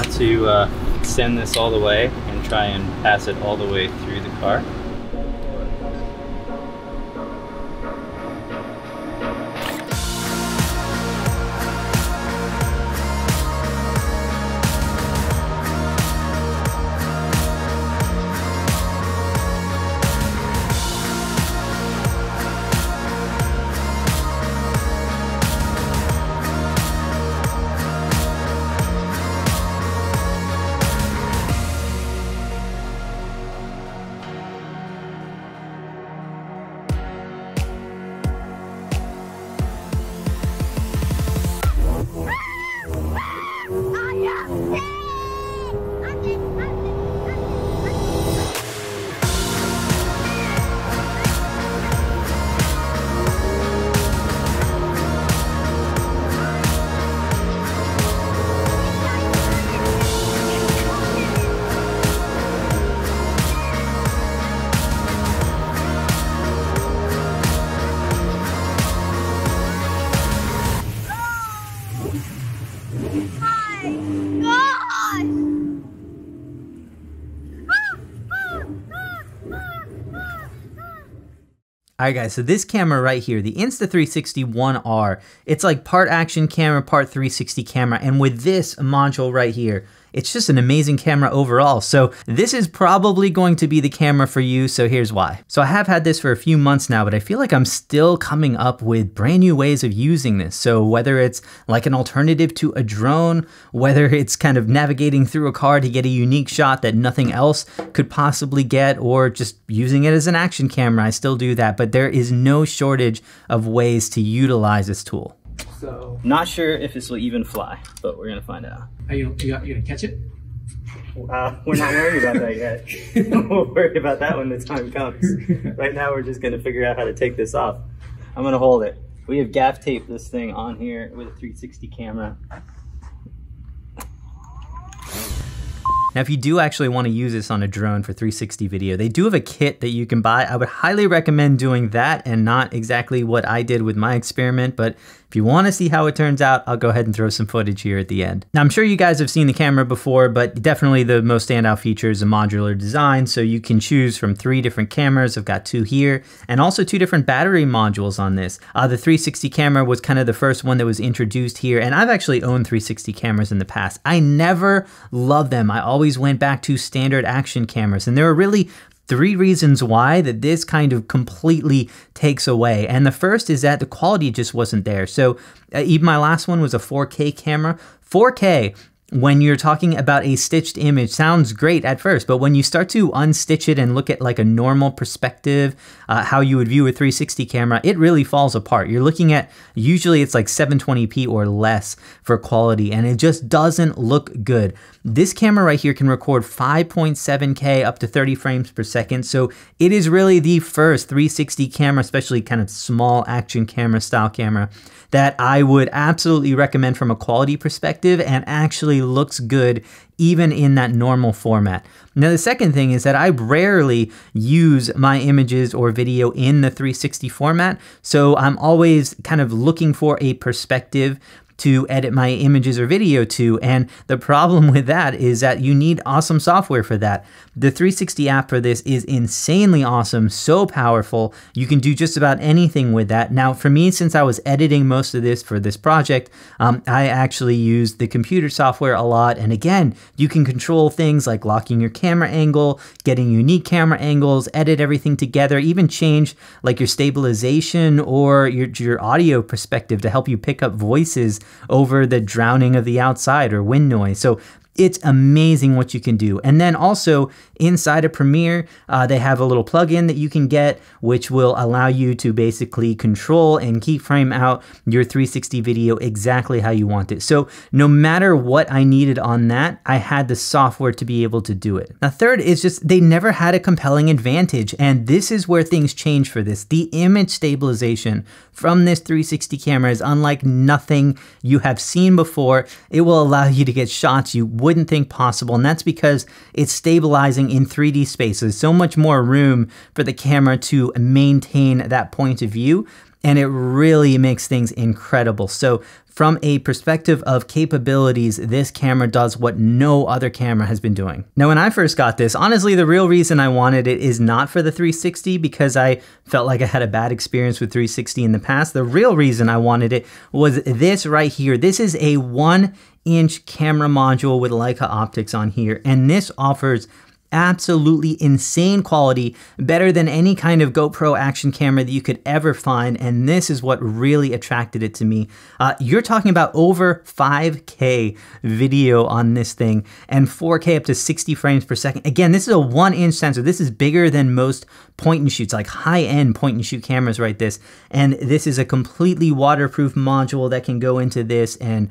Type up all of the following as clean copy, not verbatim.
want to extend this all the way and try and pass it all the way through the car. Alright guys, so this camera right here, the Insta360 ONE R, it's like part action camera, part 360 camera, and with this module right here, it's just an amazing camera overall. So this is probably going to be the camera for you, so here's why. So I have had this for a few months now, but I feel like I'm still coming up with brand new ways of using this. So whether it's like an alternative to a drone, whether it's kind of navigating through a car to get a unique shot that nothing else could possibly get, or just using it as an action camera, I still do that. But there is no shortage of ways to utilize this tool. So, not sure if this will even fly, but we're gonna find out. Are you gonna catch it? We're not worried about that yet. We'll worry about that when the time comes. Right now we're just gonna figure out how to take this off. I'm gonna hold it. We have gaff taped this thing on here with a 360 camera. Now, if you do actually want to use this on a drone for 360 video, they do have a kit that you can buy. I would highly recommend doing that and not exactly what I did with my experiment, but if you want to see how it turns out, I'll go ahead and throw some footage here at the end. Now, I'm sure you guys have seen the camera before, but definitely the most standout feature is a modular design. So you can choose from 3 different cameras. I've got 2 here and also 2 different battery modules on this. The 360 camera was kind of the first one that was introduced here. And I've actually owned 360 cameras in the past. I never loved them. I always went back to standard action cameras, and there were really 3 reasons why that this kind of completely takes away. And the first is that the quality just wasn't there. So even my last one was a 4K camera. 4K, when you're talking about a stitched image, sounds great at first, but when you start to unstitch it and look at like a normal perspective, how you would view a 360 camera, it really falls apart. You're looking at, usually it's like 720p or less for quality, and it just doesn't look good. This camera right here can record 5.7K up to 30 frames per second. So it is really the first 360 camera, especially kind of small action camera style camera, that I would absolutely recommend from a quality perspective and actually looks good even in that normal format. Now, the second thing is that I rarely use my images or video in the 360 format. So I'm always kind of looking for a perspective to edit my images or video to, and the problem with that is that you need awesome software for that. The 360 app for this is insanely awesome, so powerful. You can do just about anything with that. Now, for me, since I was editing most of this for this project, I actually used the computer software a lot, and again, you can control things like locking your camera angle, getting unique camera angles, edit everything together, even change like your stabilization or your audio perspective to help you pick up voices over the drowning of the outside or wind noise. So it's amazing what you can do. And then also inside of Premiere, they have a little plugin that you can get, which will allow you to basically control and keyframe out your 360 video exactly how you want it. So no matter what I needed on that, I had the software to be able to do it. Now, third is just they never had a compelling advantage. And this is where things change for this. The image stabilization from this 360 camera is unlike nothing you have seen before. It will allow you to get shots you wouldn't think possible, and that's because it's stabilizing in 3D space. There's so much more room for the camera to maintain that point of view. and it really makes things incredible. So from a perspective of capabilities, this camera does what no other camera has been doing. Now, when I first got this, honestly, the real reason I wanted it is not for the 360 because I felt like I had a bad experience with 360 in the past. The real reason I wanted it was this right here. This is a 1-inch camera module with Leica optics on here, and this offers absolutely insane quality, better than any kind of GoPro action camera that you could ever find, and this is what really attracted it to me. You're talking about over 5K video on this thing and 4K up to 60 frames per second. Again, this is a 1-inch sensor. This is bigger than most point and shoots, like high-end point and shoot cameras right this, and this is a completely waterproof module that can go into this, and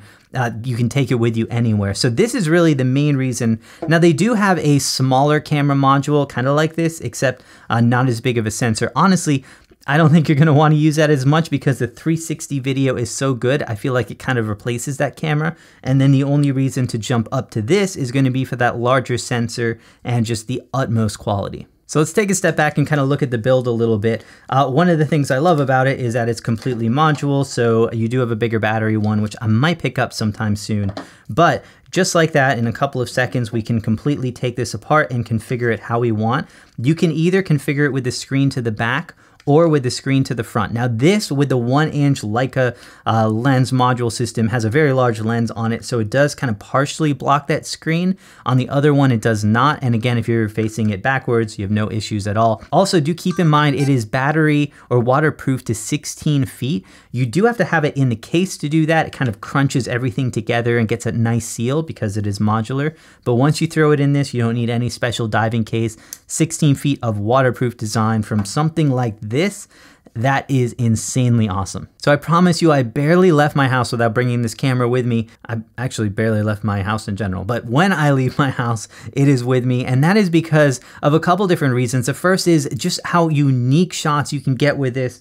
you can take it with you anywhere. So this is really the main reason. Now they do have a smaller camera module, kind of like this, except not as big of a sensor. Honestly, I don't think you're gonna wanna use that as much because the 360 video is so good. I feel like it kind of replaces that camera. And then the only reason to jump up to this is gonna be for that larger sensor and just the utmost quality. So let's take a step back and kind of look at the build a little bit. One of the things I love about it is that it's completely modular, so you do have a bigger battery one, which I might pick up sometime soon. But just like that, in a couple of seconds, we can completely take this apart and configure it how we want. You can either configure it with the screen to the back or with the screen to the front. Now this, with the 1-inch Leica lens module system, has a very large lens on it, so it does kind of partially block that screen. On the other one, it does not. And again, if you're facing it backwards, you have no issues at all. Also, do keep in mind, it is battery or waterproof to 16 feet. You do have to have it in the case to do that. It kind of crunches everything together and gets a nice seal because it is modular. But once you throw it in this, you don't need any special diving case. 16 feet of waterproof design from something like this, that is insanely awesome. So I promise you, I barely left my house without bringing this camera with me. I actually barely left my house in general, but when I leave my house, it is with me. And that is because of a couple different reasons. The first is just how unique shots you can get with this.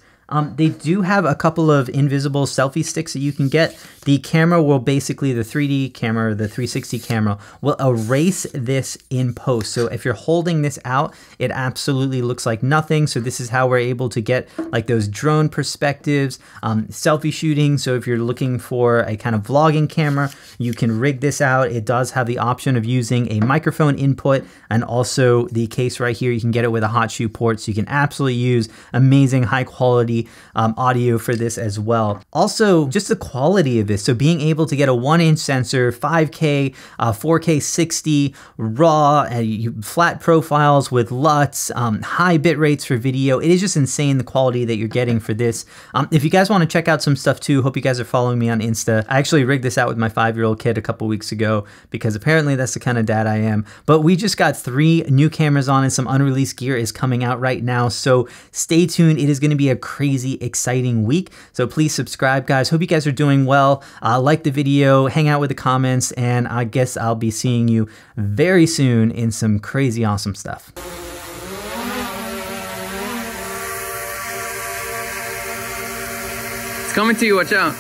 They do have a couple of invisible selfie sticks that you can get. The camera will basically, the 3D camera, the 360 camera, will erase this in post. So if you're holding this out, it absolutely looks like nothing. So this is how we're able to get like those drone perspectives, selfie shooting. So if you're looking for a kind of vlogging camera, you can rig this out. It does have the option of using a microphone input, and also the case right here, you can get it with a hot shoe port. So you can absolutely use amazing high quality audio for this as well. Also, just the quality of this. So being able to get a 1-inch sensor, 5K, 4K 60, raw, flat profiles with LUTs, high bit rates for video. It is just insane the quality that you're getting for this. If you guys want to check out some stuff too, hope you guys are following me on Insta. I actually rigged this out with my 5-year-old kid a couple weeks ago because apparently that's the kind of dad I am. But we just got 3 new cameras on and some unreleased gear is coming out right now. So stay tuned. It is going to be a crazy exciting week. So please subscribe, guys. Hope you guys are doing well. Like the video, hang out with the comments, and I guess I'll be seeing you very soon in some crazy awesome stuff. It's coming to you, watch out.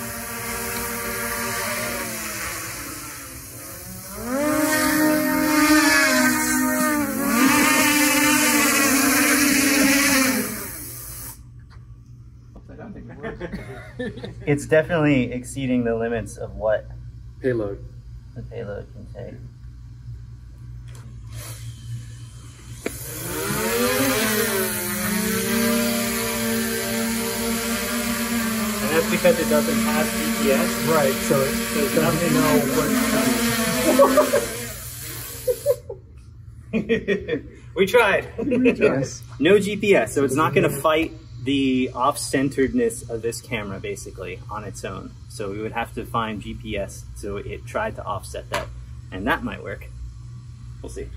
It's definitely exceeding the limits of what Payload. the payload can take. And that's because it doesn't have GPS. Right, so it doesn't know what. We tried. Yes. No GPS, so it's not going to fight the off-centeredness of this camera basically on its own. So we would have to find GPS, so it tried to offset that, and that might work. We'll see.